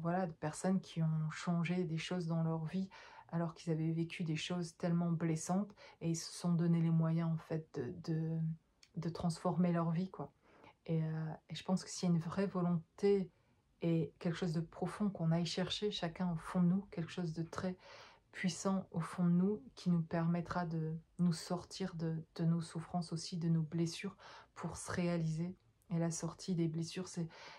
voilà, de personnes qui ont changé des choses dans leur vie alors qu'ils avaient vécu des choses tellement blessantes, et ils se sont donné les moyens, en fait, de transformer leur vie, quoi. Et je pense que s'il y a une vraie volonté et quelque chose de profond qu'on aille chercher chacun au fond de nous, quelque chose de très puissant au fond de nous, qui nous permettra de nous sortir de nos souffrances aussi, de nos blessures, pour se réaliser. Et la sortie des blessures,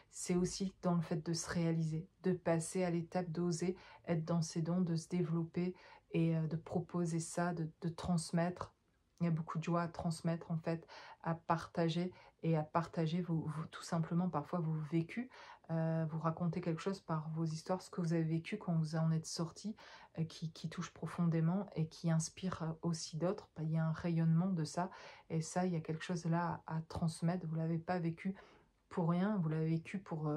c'est aussi dans le fait de se réaliser, de passer à l'étape d'oser être dans ses dons, de se développer, et de proposer ça, de transmettre. Il y a beaucoup de joie à transmettre, en fait, à partager, et à partager tout simplement parfois vos vécus. Vous racontez quelque chose par vos histoires, ce que vous avez vécu quand vous en êtes sorti, qui touche profondément et qui inspire aussi d'autres. Bah, il y a un rayonnement de ça, et ça, il y a quelque chose là à transmettre. Vous ne l'avez pas vécu pour rien, vous l'avez vécu pour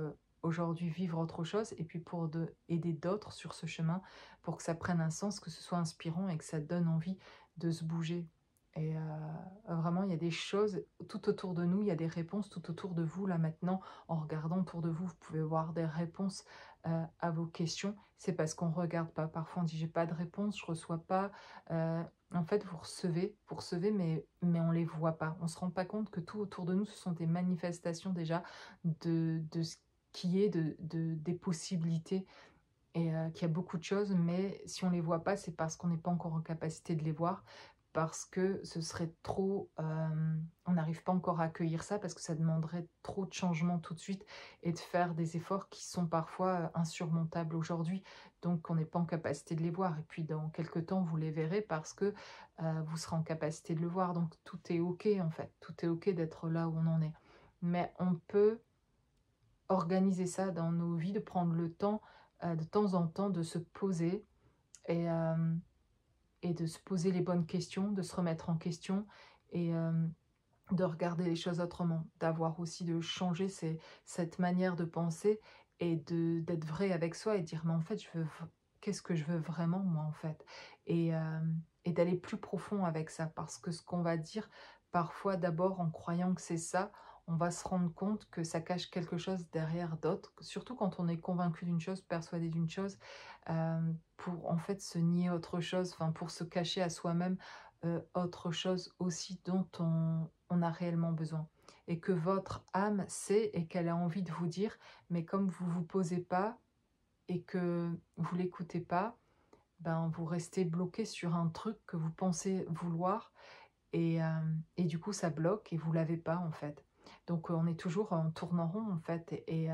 aujourd'hui vivre autre chose, et puis pour aider d'autres sur ce chemin, pour que ça prenne un sens, que ce soit inspirant et que ça donne envie de se bouger. Et vraiment, il y a des choses tout autour de nous, il y a des réponses tout autour de vous, là maintenant, en regardant autour de vous, vous pouvez voir des réponses à vos questions. C'est parce qu'on ne regarde pas. Parfois, on dit: j'ai pas de réponse, je reçois pas. Euh, En fait, vous recevez, mais on les voit pas. On se rend pas compte que tout autour de nous, ce sont des manifestations déjà de ce qui est, des possibilités, et qu'il y a beaucoup de choses, mais si on les voit pas, c'est parce qu'on n'est pas encore en capacité de les voir, parce que ce serait trop, on n'arrive pas encore à accueillir ça, parce que ça demanderait trop de changements tout de suite, et de faire des efforts qui sont parfois insurmontables aujourd'hui, donc on n'est pas en capacité de les voir, et puis dans quelques temps, vous les verrez, parce que vous serez en capacité de le voir, donc tout est ok, en fait, tout est ok d'être là où on en est, mais on peut organiser ça dans nos vies, de prendre le temps de temps en temps, de se poser et, et de se poser les bonnes questions, de se remettre en question et de regarder les choses autrement, d'avoir aussi de changer cette manière de penser et d'être vrai avec soi et dire mais en fait qu'est-ce que je veux vraiment moi en fait et d'aller plus profond avec ça parce que ce qu'on va dire parfois d'abord en croyant que c'est ça, on va se rendre compte que ça cache quelque chose derrière d'autres, surtout quand on est convaincu d'une chose, persuadé d'une chose, pour en fait se nier autre chose, enfin pour se cacher à soi-même autre chose aussi dont on a réellement besoin. Et que votre âme sait et qu'elle a envie de vous dire, mais comme vous vous posez pas et que vous l'écoutez pas, ben vous restez bloqué sur un truc que vous pensez vouloir et du coup ça bloque et vous l'avez pas en fait. Donc on est toujours en tournant rond en fait et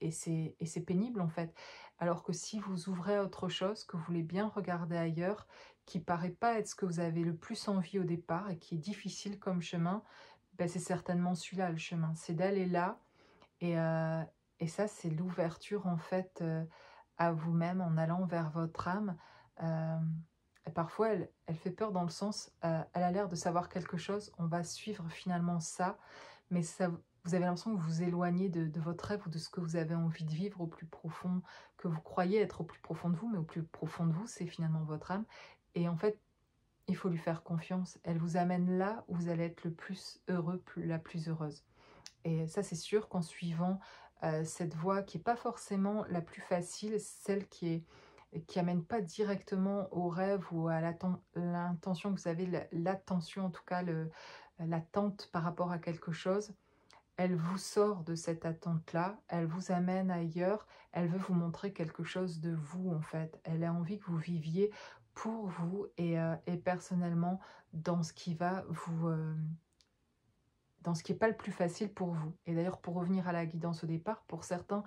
c'est pénible en fait. Alors que si vous ouvrez à autre chose, que vous voulez bien regarder ailleurs, qui paraît pas être ce que vous avez le plus envie au départ et qui est difficile comme chemin, ben c'est certainement celui-là le chemin. C'est d'aller là et, euh, et ça c'est l'ouverture en fait à vous-même en allant vers votre âme. Euh, et parfois elle fait peur dans le sens, elle a l'air de savoir quelque chose, on va suivre finalement ça, mais ça, vous avez l'impression que vous vous éloignez de votre rêve ou de ce que vous avez envie de vivre au plus profond, que vous croyez être au plus profond de vous, mais au plus profond de vous, c'est finalement votre âme. Et en fait, il faut lui faire confiance. Elle vous amène là où vous allez être le plus heureux, la plus heureuse. Et ça, c'est sûr qu'en suivant cette voie qui n'est pas forcément la plus facile, celle qui amène pas directement au rêve ou à l'intention que vous avez, l'attention, en tout cas l'attente par rapport à quelque chose, elle vous sort de cette attente-là, elle vous amène ailleurs, elle veut vous montrer quelque chose de vous en fait. Elle a envie que vous viviez pour vous et personnellement dans ce qui va vous... dans ce qui n'est pas le plus facile pour vous. Et d'ailleurs, pour revenir à la guidance au départ, pour certains,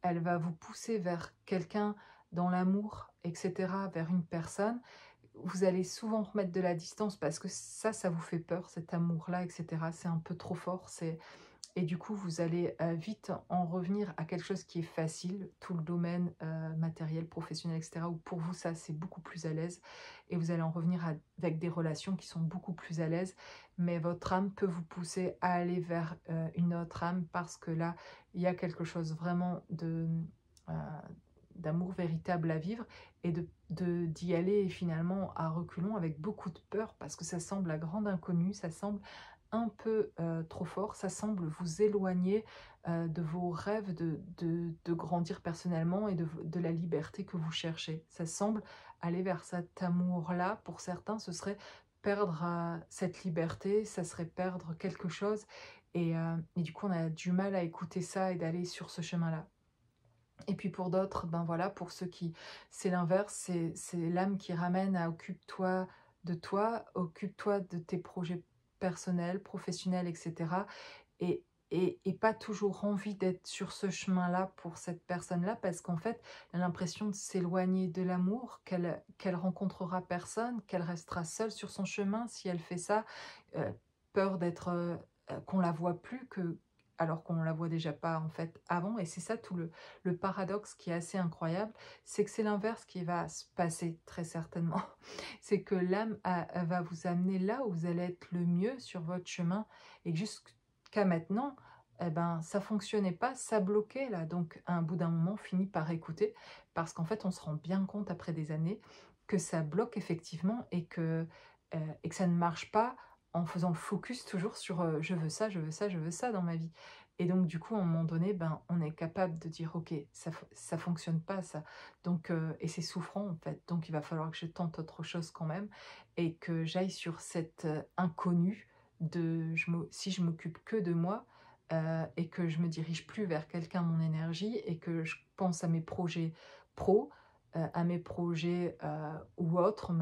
elle va vous pousser vers quelqu'un dans l'amour, etc., vers une personne. Vous allez souvent remettre de la distance parce que ça vous fait peur, cet amour-là, etc. C'est un peu trop fort, et du coup, vous allez vite en revenir à quelque chose qui est facile, tout le domaine matériel, professionnel, etc., où pour vous, ça, c'est beaucoup plus à l'aise. Et vous allez en revenir avec des relations qui sont beaucoup plus à l'aise. Mais votre âme peut vous pousser à aller vers une autre âme parce que là, il y a quelque chose vraiment euh, d'amour véritable à vivre et d'y aller finalement à reculons avec beaucoup de peur parce que ça semble la grande inconnue, ça semble un peu trop fort, ça semble vous éloigner de vos rêves de grandir personnellement et de la liberté que vous cherchez. Ça semble aller vers cet amour-là. Pour certains, ce serait perdre cette liberté, ça serait perdre quelque chose. Et du coup, on a du mal à écouter ça et d'aller sur ce chemin-là. Et puis pour d'autres, ben voilà, pour ceux qui, c'est l'inverse, c'est l'âme qui ramène à occupe-toi occupe-toi de tes projets personnels, professionnels, etc. Et, et pas toujours envie d'être sur ce chemin-là pour cette personne-là, parce qu'en fait, elle a l'impression de s'éloigner de l'amour, qu'elle rencontrera personne, qu'elle restera seule sur son chemin si elle fait ça, euh, peur d'être, qu'on la voit plus, alors qu'on la voit déjà pas en fait avant. Et c'est ça tout le paradoxe qui est assez incroyable, c'est que c'est l'inverse qui va se passer très certainement. C'est que l'âme elle va vous amener là où vous allez être le mieux sur votre chemin et jusqu'à maintenant, eh ben, ça fonctionnait pas, ça bloquait là. Donc à un bout d'un moment, on finit par écouter parce qu'en fait, on se rend bien compte après des années que ça bloque effectivement et que ça ne marche pas en faisant le focus toujours sur je veux ça, je veux ça, je veux ça dans ma vie. Et donc, du coup, à un moment donné, ben, on est capable de dire, OK, ça fonctionne pas, ça. Donc, et c'est souffrant, en fait. Donc, il va falloir que je tente autre chose quand même et que j'aille sur cet inconnu si je m'occupe que de moi et que je me dirige plus vers quelqu'un, mon énergie, et que je pense à mes projets pro, à mes projets ou autres,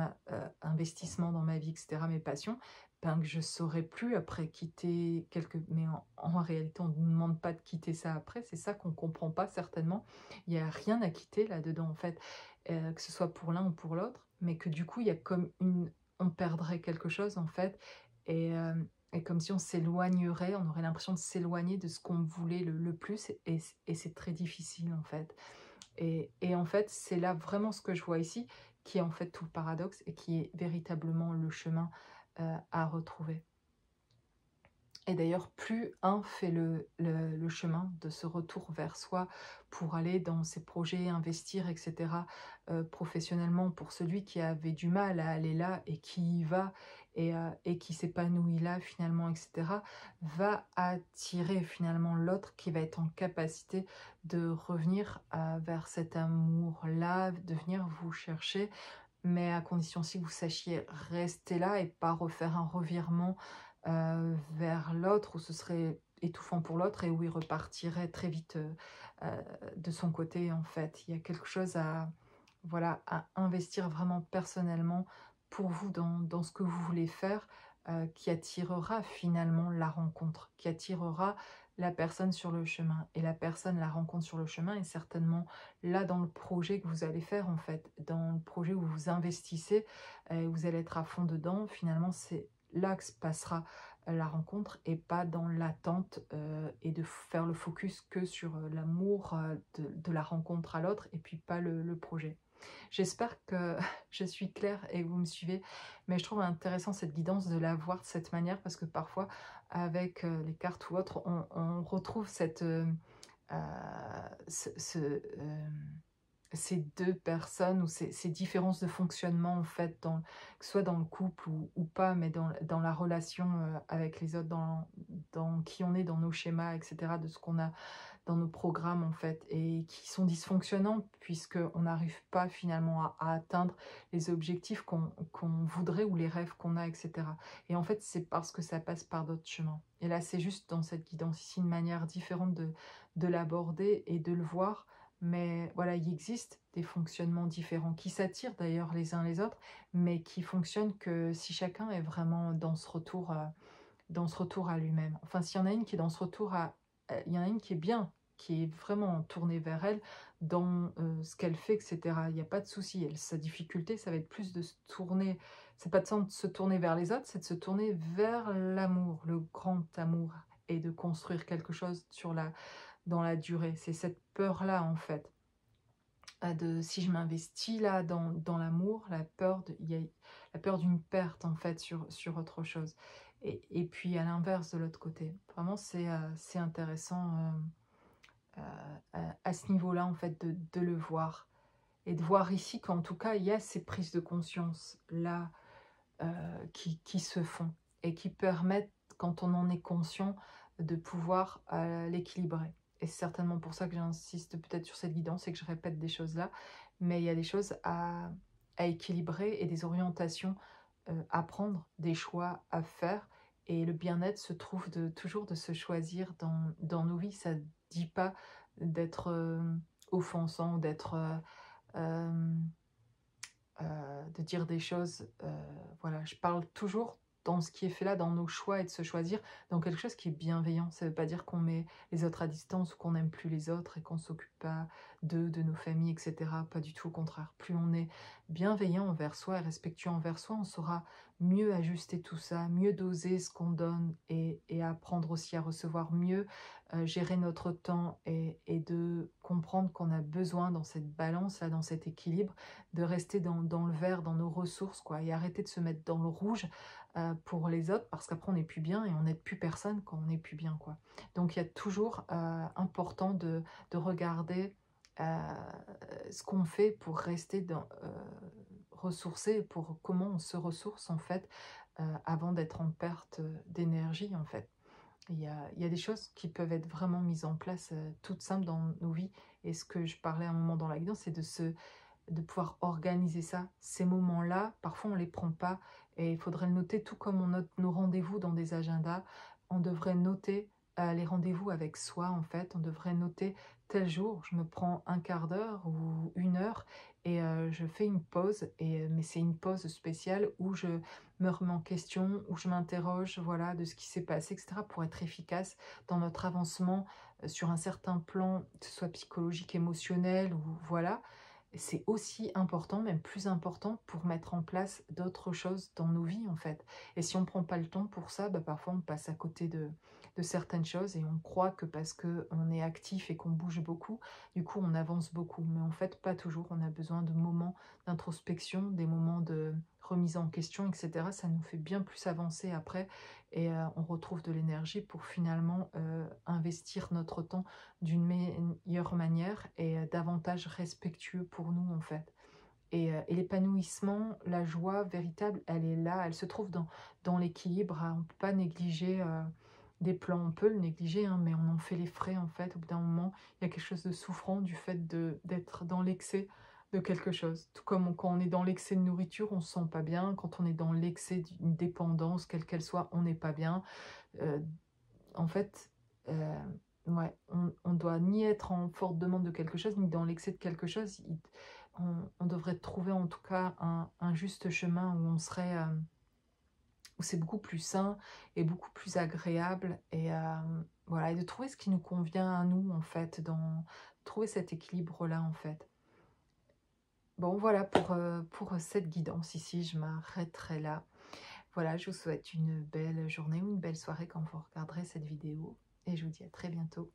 investissements dans ma vie, etc., mes passions, ben, que je ne saurais plus après quitter Mais en réalité, on ne nous demande pas de quitter ça après. C'est ça qu'on ne comprend pas certainement. Il n'y a rien à quitter là-dedans, en fait, que ce soit pour l'un ou pour l'autre. Mais que du coup, il y a comme on perdrait quelque chose, en fait. Et, et comme si on s'éloignerait, on aurait l'impression de s'éloigner de ce qu'on voulait le plus, et c'est très difficile en fait. Et en fait, c'est là vraiment ce que je vois ici, qui est en fait tout le paradoxe et qui est véritablement le chemin à retrouver. Et d'ailleurs, plus un fait le chemin de ce retour vers soi pour aller dans ses projets, investir, etc., professionnellement, pour celui qui avait du mal à aller là et qui y va et qui s'épanouit là finalement, etc., va attirer finalement l'autre qui va être en capacité de revenir vers cet amour-là, de venir vous chercher, mais à condition aussi que vous sachiez rester là et pas refaire un revirement vers l'autre où ce serait étouffant pour l'autre et où il repartirait très vite de son côté en fait. Il y a quelque chose à, voilà, à investir vraiment personnellement pour vous dans ce que vous voulez faire, qui attirera finalement la rencontre, qui attirera la personne sur le chemin. Et la personne, la rencontre sur le chemin est certainement là dans le projet que vous allez faire en fait, dans le projet où vous investissez, vous allez être à fond dedans. Finalement, c'est là que se passera la rencontre et pas dans l'attente et de faire le focus que sur l'amour de la rencontre à l'autre et puis pas le projet. J'espère que je suis claire et que vous me suivez, mais je trouve intéressant cette guidance de la voir de cette manière parce que parfois, avec les cartes ou autres, on retrouve cette, ce, ces deux personnes ou ces différences de fonctionnement en fait, que ce soit dans le couple ou pas, mais dans la relation avec les autres, dans qui on est, dans nos schémas, etc., de ce qu'on a dans nos programmes en fait, et qui sont dysfonctionnants puisqu'on n'arrive pas finalement à atteindre les objectifs qu'on voudrait ou les rêves qu'on a, etc. Et en fait, c'est parce que ça passe par d'autres chemins. Et là, c'est juste dans cette guidance ici, une manière différente de l'aborder et de le voir. Mais voilà, il existe des fonctionnements différents qui s'attirent d'ailleurs les uns les autres, mais qui fonctionnent que si chacun est vraiment dans ce retour à lui-même. Enfin, s'il y en a une qui est dans ce retour à... Il y en a une qui est bien, qui est vraiment tournée vers elle, dans ce qu'elle fait, etc. Il n'y a pas de souci. Sa difficulté, ça va être plus de se tourner... C'est pas de se tourner vers les autres, c'est de se tourner vers l'amour, le grand amour, et de construire quelque chose dans la durée. C'est cette peur-là, en fait, de si je m'investis là dans l'amour, il y a la peur d'une perte en fait sur autre chose. Et puis à l'inverse de l'autre côté. Vraiment c'est intéressant à ce niveau-là en fait de le voir. Et de voir ici qu'en tout cas il y a ces prises de conscience là qui se font et qui permettent, quand on en est conscient, de pouvoir l'équilibrer. Et c'est certainement pour ça que j'insiste peut-être sur cette guidance et que je répète des choses là, mais il y a des choses à équilibrer et des orientations à prendre, des choix à faire. Et le bien-être se trouve toujours de se choisir dans nos vies. Ça ne dit pas d'être offensant, d'être... de dire des choses, voilà, je parle toujours dans ce qui est fait là, dans nos choix et de se choisir dans quelque chose qui est bienveillant. Ça ne veut pas dire qu'on met les autres à distance ou qu'on n'aime plus les autres et qu'on ne s'occupe pas d'eux, de nos familles, etc. Pas du tout, au contraire. Plus on est bienveillant envers soi et respectueux envers soi, on saura mieux ajuster tout ça, mieux doser ce qu'on donne et apprendre aussi à recevoir mieux, gérer notre temps et de comprendre qu'on a besoin dans cette balance, là, dans cet équilibre, de rester dans le vert, dans nos ressources, quoi, et arrêter de se mettre dans le rouge pour les autres, parce qu'après on n'est plus bien et on n'aide plus personne quand on n'est plus bien, quoi. Donc il y a toujours important de regarder ce qu'on fait pour rester ressourcé, pour comment on se ressource en fait, avant d'être en perte d'énergie en fait. Il y a des choses qui peuvent être vraiment mises en place, toutes simples dans nos vies. Et ce que je parlais à un moment dans la guidance, c'est de pouvoir organiser ça. Ces moments-là, parfois on ne les prend pas et il faudrait le noter, tout comme on note nos rendez-vous dans des agendas. On devrait noter les rendez-vous avec soi en fait. On devrait noter tel jour, je me prends un quart d'heure ou une heure et je fais une pause. Mais c'est une pause spéciale où je me remets en question, où je m'interroge, voilà, de ce qui s'est passé, etc. pour être efficace dans notre avancement sur un certain plan, que ce soit psychologique, émotionnel ou voilà. c'est aussi important, même plus important, pour mettre en place d'autres choses dans nos vies, en fait. Et si on ne prend pas le temps pour ça, bah, parfois on passe à côté de certaines choses et on croit que parce qu'on est actif et qu'on bouge beaucoup, du coup on avance beaucoup. Mais en fait, pas toujours. On a besoin de moments d'introspection, des moments de remise en question, etc. Ça nous fait bien plus avancer après et on retrouve de l'énergie pour finalement investir notre temps d'une meilleure manière et davantage respectueux pour nous, en fait. Et l'épanouissement, la joie véritable, elle est là, elle se trouve dans l'équilibre, hein. On ne peut pas négliger des plans, on peut le négliger, hein, mais on en fait les frais, en fait. Au bout d'un moment, il y a quelque chose de souffrant du fait d'être dans l'excès de quelque chose. Tout comme quand on est dans l'excès de nourriture, on ne se sent pas bien. Quand on est dans l'excès d'une dépendance, quelle qu'elle soit, on n'est pas bien. Euh, En fait, ouais, on doit ni être en forte demande de quelque chose, ni dans l'excès de quelque chose. On devrait trouver en tout cas un juste chemin où on serait, où c'est beaucoup plus sain et beaucoup plus agréable. Et voilà, et de trouver ce qui nous convient à nous, en fait, trouver cet équilibre-là, en fait. Bon, voilà pour cette guidance ici, je m'arrêterai là. Voilà, je vous souhaite une belle journée ou une belle soirée quand vous regarderez cette vidéo. Et je vous dis à très bientôt.